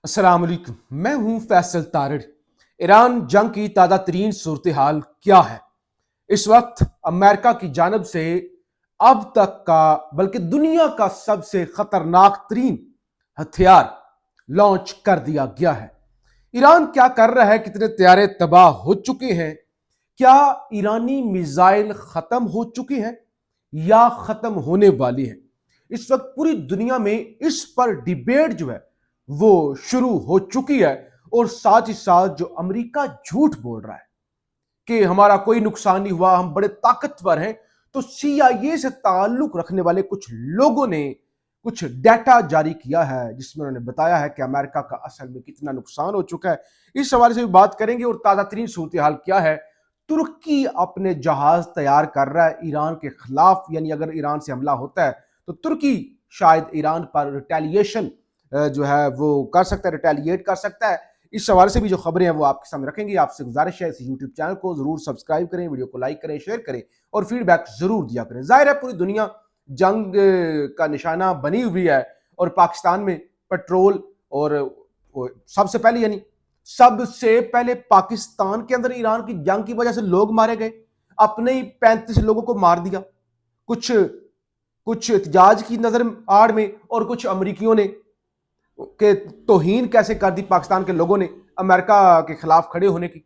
अस्सलाम वालेकुम। मैं हूं फैसल तारड़। ईरान जंग की ताज़ा तरीन सूरत हाल क्या है? इस वक्त अमेरिका की जानब से अब तक का बल्कि दुनिया का सबसे खतरनाक तरीन हथियार लॉन्च कर दिया गया है। ईरान क्या कर रहा है? कितने तैयारे तबाह हो चुके हैं? क्या ईरानी मिसाइल खत्म हो चुकी हैं या खत्म होने वाली है? इस वक्त पूरी दुनिया में इस पर डिबेट जो है वो शुरू हो चुकी है। और साथ ही साथ जो अमेरिका झूठ बोल रहा है कि हमारा कोई नुकसान नहीं हुआ, हम बड़े ताकतवर हैं, तो सीआईए से ताल्लुक रखने वाले कुछ लोगों ने कुछ डाटा जारी किया है जिसमें उन्होंने बताया है कि अमेरिका का असल में कितना नुकसान हो चुका है। इस हवाले से भी बात करेंगे। और ताजा तरीन सूरत हाल क्या है? तुर्की अपने जहाज तैयार कर रहा है ईरान के खिलाफ, यानी अगर ईरान से हमला होता है तो तुर्की शायद ईरान पर रिटेलिएशन जो है वो कर सकता है, रिटेलिएट कर सकता है। इस हवाले से भी जो खबरें हैं वो आपके सामने रखेंगे। आपसे गुजारिश है इस यूट्यूब चैनल को जरूर सब्सक्राइब करें, वीडियो को लाइक करें, शेयर करें और फीडबैक जरूर दिया करें। जाहिर है पूरी दुनिया जंग का निशाना बनी हुई है और पाकिस्तान में पेट्रोल और सबसे पहले यानी सबसे पहले पाकिस्तान के अंदर ईरान की जंग की वजह से लोग मारे गए। अपने ही 35 लोगों को मार दिया, कुछ कुछ एहतजाज की नजर आड़ में और कुछ अमरीकियों ने के तौहीन कैसे कर दी पाकिस्तान के लोगों ने अमेरिका के खिलाफ खड़े होने की।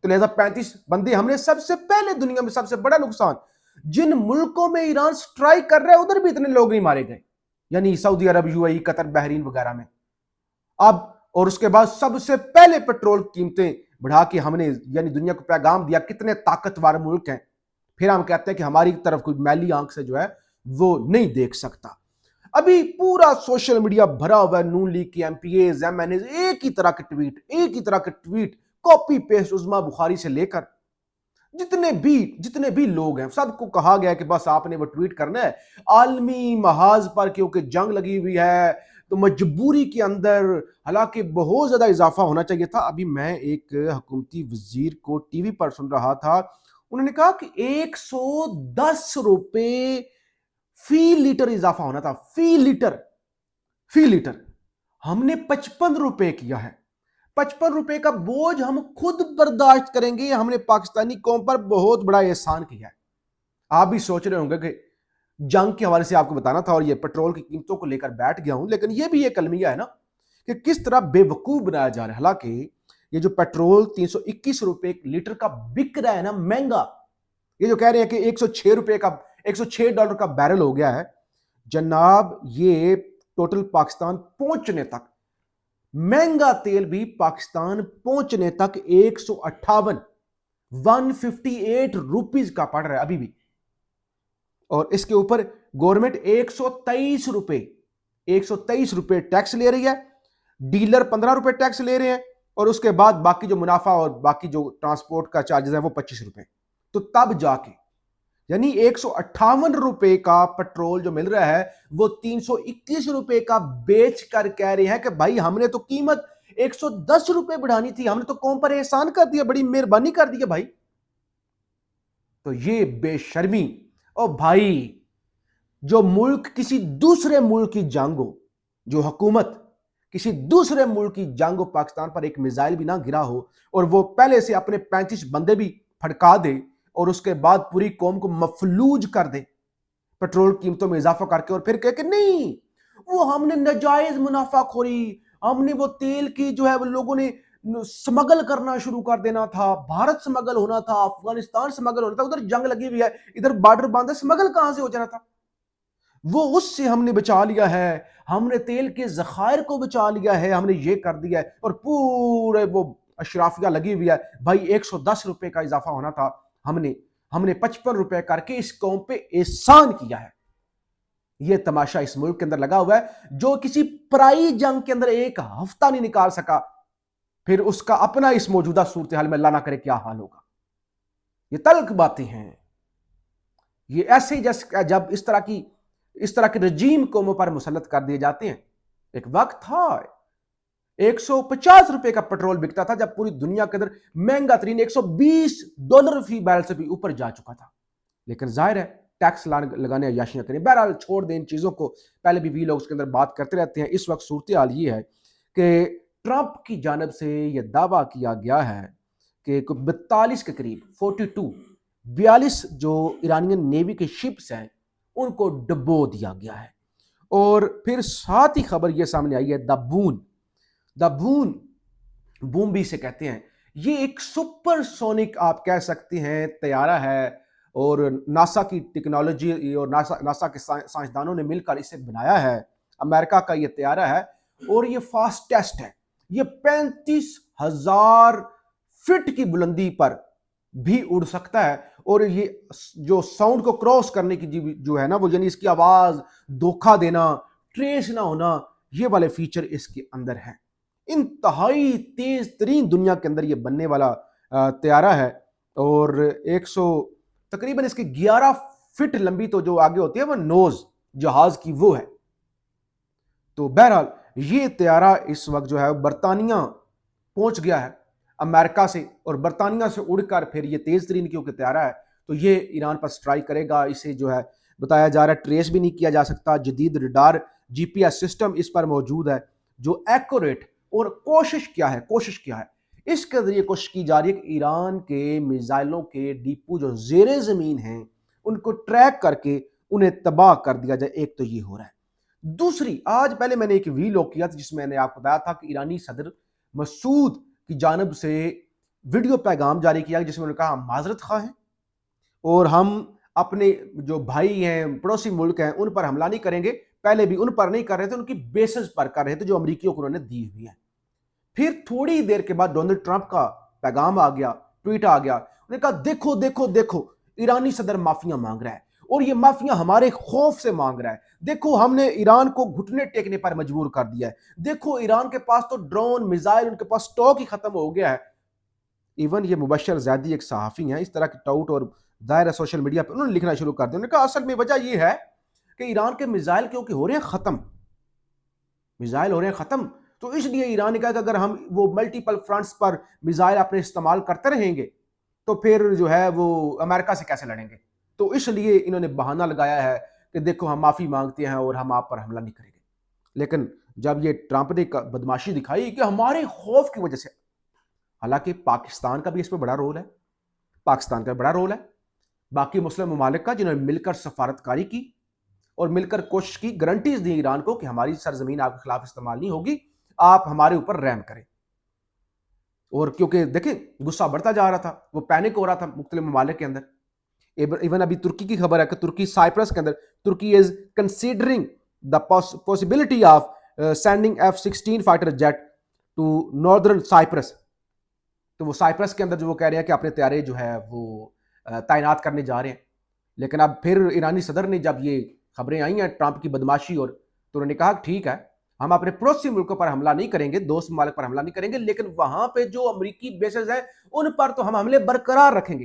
तो लिहाजा 35 बंदे हमने सबसे पहले दुनिया में सबसे बड़ा नुकसान, जिन मुल्कों में ईरान स्ट्राइक कर रहा है उधर भी इतने लोग नहीं मारे गए, यानी सऊदी अरब, यूएई, कतर, बहरीन वगैरह में। अब और उसके बाद सबसे पहले पेट्रोल कीमतें बढ़ा के हमने यानी दुनिया को पैगाम दिया कितने ताकतवर मुल्क हैं। फिर हम कहते हैं कि हमारी तरफ कोई मैली आंख से जो है वो नहीं देख सकता। अभी पूरा सोशल मीडिया भरा हुआ है नून लीग की एमपीएज, एमएनएज, एक ही तरह के ट्वीट कॉपी पेस्ट उस्मा बुखारी से लेकर जितने भी लोग हैं सबको कहा गया कि बस आपने वो ट्वीट करना है। आलमी महाज पर क्योंकि जंग लगी हुई है तो मजबूरी के अंदर, हालांकि बहुत ज्यादा इजाफा होना चाहिए था। अभी मैं एक हुकूमती वजीर को टीवी पर सुन रहा था, उन्होंने कहा कि 110 रुपए फी लीटर इजाफा होना था। फी लीटर हमने 55 रुपए किया है। 55 रुपए का बोझ हम खुद बर्दाश्त करेंगे। हमने पाकिस्तानी कौम पर बहुत बड़ा एहसान किया है। आप भी सोच रहे होंगे कि जंग के हवाले से आपको बताना था और ये पेट्रोल की कीमतों को लेकर बैठ गया हूं, लेकिन ये भी एक अलमिया है ना कि किस तरह बेवकूफ बनाया जा रहा है। हालांकि ये जो पेट्रोल 321 रुपए लीटर का बिक रहा है ना, महंगा, ये जो कह रहे हैं कि 106 रुपए का, $106 का बैरल हो गया है जनाब, ये टोटल पाकिस्तान पहुंचने तक, महंगा तेल भी पाकिस्तान पहुंचने तक 158 रुपीज का पड़ रहा है अभी भी। और इसके ऊपर गवर्नमेंट 123 रुपए टैक्स ले रही है, डीलर 15 रुपए टैक्स ले रहे हैं और उसके बाद बाकी जो मुनाफा और बाकी जो ट्रांसपोर्ट का चार्जेस है वो 25 रुपए। तो तब जाके यानी 158 रुपए का पेट्रोल जो मिल रहा है वो 321 रुपए का बेच कर कह रहे हैं कि भाई हमने तो कीमत 110 रुपए बढ़ानी थी, हमने तो कौम पर एहसान कर दिया, बड़ी मेहरबानी कर दी है भाई। तो ये बेशर्मी। और भाई जो मुल्क किसी दूसरे मुल्क की जंग हो, जो हुकूमत किसी दूसरे मुल्क की जंग हो, पाकिस्तान पर एक मिसाइल भी ना गिरा हो और वो पहले से अपने 35 बंदे भी फटका दे और उसके बाद पूरी कौम को मफलूज कर दे पेट्रोल कीमतों में इजाफा करके, और फिर कह के नहीं वो हमने नाजायज मुनाफाखोरी, हमने वो तेल की जो है वो लोगों ने स्मगल करना शुरू कर देना था, भारत स्मगल होना था, अफगानिस्तान स्मगल होना था, उधर जंग लगी हुई है, इधर बॉर्डर बांधा, स्मगल कहां से हो जाना था, वो उससे हमने बचा लिया है, हमने तेल के जखायर को बचा लिया है, हमने ये कर दिया है। और पूरे वो अशराफिया लगी हुई है भाई, 110 रुपए का इजाफा होना था, हमने 55 रुपए करके इस कौम पे एहसान किया है। यह तमाशा इस मुल्क के अंदर लगा हुआ है जो किसी पराई जंग के अंदर एक हफ्ता नहीं निकाल सका, फिर उसका अपना इस मौजूदा सूरत हाल में अल्लाह ना करे क्या हाल होगा। ये तल्ख बातें हैं। ये ऐसे जैसे जब इस तरह के रजीम कौमों पर मुसल्लत कर दिए जाते हैं। एक वक्त था 150 रुपए का पेट्रोल बिकता था जब पूरी दुनिया के अंदर महंगा तरीन $120 फी बैरल से भी ऊपर जा चुका था। लेकिन जाहिर है टैक्स लगाने अयाशियां करें। बहरहाल छोड़ दें इन चीजों को, पहले भी लोग उसके अंदर बात करते रहते हैं। इस वक्त सूरत हाल ये है कि ट्रंप की जानब से यह दावा किया गया है कि 42 के करीब 42 जो ईरानियन नेवी के शिप्स हैं उनको डुबो दिया गया है। और फिर साथ ही खबर यह सामने आई है द बून बूम भी इसे कहते हैं। ये एक सुपरसोनिक आप कह सकते हैं तैयारा है, और नासा की टेक्नोलॉजी और नासा के साइंसदानों ने मिलकर इसे बनाया है। अमेरिका का ये तैयारा है और ये फास्टेस्ट है। ये 35,000 फीट की बुलंदी पर भी उड़ सकता है, और ये जो साउंड को क्रॉस करने की जो है ना वो, यानी इसकी आवाज धोखा देना, ट्रेस ना होना, ये वाले फीचर इसके अंदर है। इंतहाई तेज तरीन दुनिया के अंदर ये बनने वाला तैयारा है, और 100 तकरीबन इसकी 11 फीट लंबी तो जो आगे होती है वो नोज जहाज की वो है। तो बहरहाल ये तैयारा इस वक्त जो है बरतानिया पहुंच गया है अमेरिका से, और बरतानिया से उड़कर फिर ये तेज तरीन क्योंकि तैयारा है तो ये ईरान पर स्ट्राइक करेगा। इसे जो है बताया जा रहा है ट्रेस भी नहीं किया जा सकता। जदीद रडार GPS सिस्टम इस पर मौजूद है जो एक्यूरेट, और कोशिश क्या है इसके जरिए कोशिश की जा रही है कि ईरान के मिसाइलों के डिपो जो जेरे जमीन हैं उनको ट्रैक करके उन्हें तबाह कर दिया जाए। एक तो ये हो रहा है। दूसरी, आज पहले मैंने एक वीलॉग किया था जिसमें मैंने आपको बताया था कि ईरानी सदर मसूद की जानब से वीडियो पैगाम जारी किया जिसमें उन्होंने कहा हम माजरत खा हैं और हम अपने जो भाई हैं पड़ोसी मुल्क हैं उन पर हमला नहीं करेंगे। पहले भी उन पर नहीं कर रहे थे, उनकी बेसिस पर कर रहे थे जो अमरीकियों को उन्होंने दी हुई है। फिर थोड़ी देर के बाद डोनाल्ड ट्रंप का पैगाम आ गया, ट्वीट आ गया। उन्होंने कहा देखो देखो देखो ईरानी सदर माफिया मांग रहा है, और ये माफिया हमारे खौफ से मांग रहा है। देखो हमने ईरान को घुटने टेकने पर मजबूर कर दिया है। देखो ईरान के पास तो ड्रोन मिसाइल उनके पास स्टॉक ही खत्म हो गया है। इवन ये मुबशर ज़ैदी एक सहाफ़ी हैं, इस तरह के टाउट और दायरा सोशल मीडिया पर उन्होंने लिखना शुरू कर दिया। उन्होंने कहा असल में वजह यह है कि ईरान के मिसाइल क्योंकि हो रहे हैं ख़त्म, मिसाइल हो रहे हैं ख़त्म, तो इसलिए ईरान ने कहा कि अगर हम वो मल्टीपल फ्रंट्स पर मिसाइल अपने इस्तेमाल करते रहेंगे तो फिर जो है वो अमेरिका से कैसे लड़ेंगे। तो इसलिए इन्होंने बहाना लगाया है कि देखो हम माफ़ी मांगते हैं और हम आप पर हमला नहीं करेंगे। लेकिन जब ये ट्रंप ने बदमाशी दिखाई कि हमारे खौफ की वजह से, हालांकि पाकिस्तान का भी इसमें बड़ा रोल है, पाकिस्तान का बड़ा रोल है, बाकी मुस्लिम ममालिक का जिन्होंने मिलकर सफारतकारी की और मिलकर कोशिश की, गारंटीज दी ईरान को कि हमारी सरजमीन आपके खिलाफ इस्तेमाल नहीं होगी, आप हमारे ऊपर रहम करें। और क्योंकि देखें गुस्सा बढ़ता जा रहा था, वो पैनिक हो रहा था मुख्तलिफ ममालिक के अंदर। इवन अभी तुर्की की खबर है कि तुर्की साइप्रस के अंदर, तुर्की is considering the possibility of sending F-16 fighter jet to northern Cyprus. तो वो साइप्रस के अंदर जो वो कह रहे हैं कि अपने तैयारे जो है वो तैनात करने जा रहे हैं। लेकिन अब फिर ईरानी सदर ने जब ये खबरें आई हैं ट्रंप की बदमाशी और, तो उन्होंने कहा ठीक है हम अपने पड़ोसी मुल्कों पर हमला नहीं करेंगे, दोस्त ममालिक पर हमला नहीं करेंगे, लेकिन वहां पे जो अमरीकी बेसेस है उन पर तो हम हमले बरकरार रखेंगे,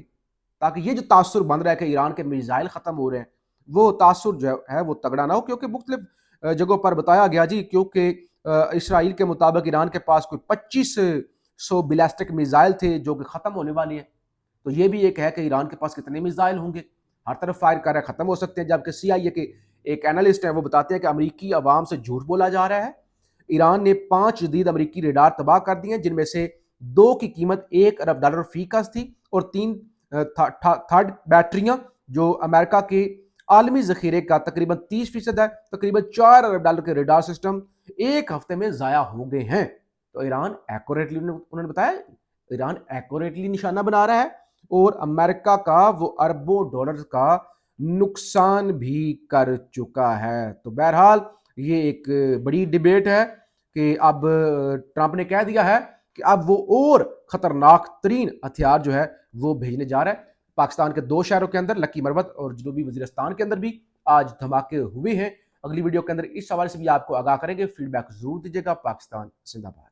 ताकि ये जो तासुर बन रहा है कि ईरान के मिसाइल खत्म हो रहे हैं वो तासुर जो है वो तगड़ा ना हो। क्योंकि मुख्तलिफ जगहों पर बताया गया जी, क्योंकि इसराइल के मुताबिक ईरान के पास कोई 2500 बैलिस्टिक मिसाइल थे जो कि खत्म होने वाली है। तो ये भी एक है कि ईरान के पास कितने मिसाइल होंगे, हर तरफ फायर कर रहे खत्म हो सकते हैं। जबकि CIA के एक एनालिस्ट है वो बताते हैं कि अमरीकी अवाम से झूठ बोला जा रहा है। ईरान ने 5 जदीद अमरीकी रेडार तबाह कर दिए हैं, जिनमें से 2 की कीमत $1 अरब फी गज थी, और 3 थर्ड बैटरियां जो अमेरिका के आलमी जखीरे का तकरीबन 30% है, तकरीबन $4 अरब के रेडार सिस्टम एक हफ्ते में जाया हो गए हैं। तो ईरान एक्यूरेटली, उन्होंने बताया ईरान एक्यूरेटली निशाना बना रहा है और अमेरिका का वो अरबों डॉलर का नुकसान भी कर चुका है। तो बहरहाल ये एक बड़ी डिबेट है कि अब ट्रंप ने कह दिया है कि अब वो और खतरनाक तरीन हथियार जो है वो भेजने जा रहा है। पाकिस्तान के 2 शहरों के अंदर लकी मरवत और जनूबी वजीरिस्तान के अंदर भी आज धमाके हुए हैं। अगली वीडियो के अंदर इस हवाले से भी आपको आगाह करेंगे। फीडबैक जरूर दीजिएगा। पाकिस्तान जिंदाबाद।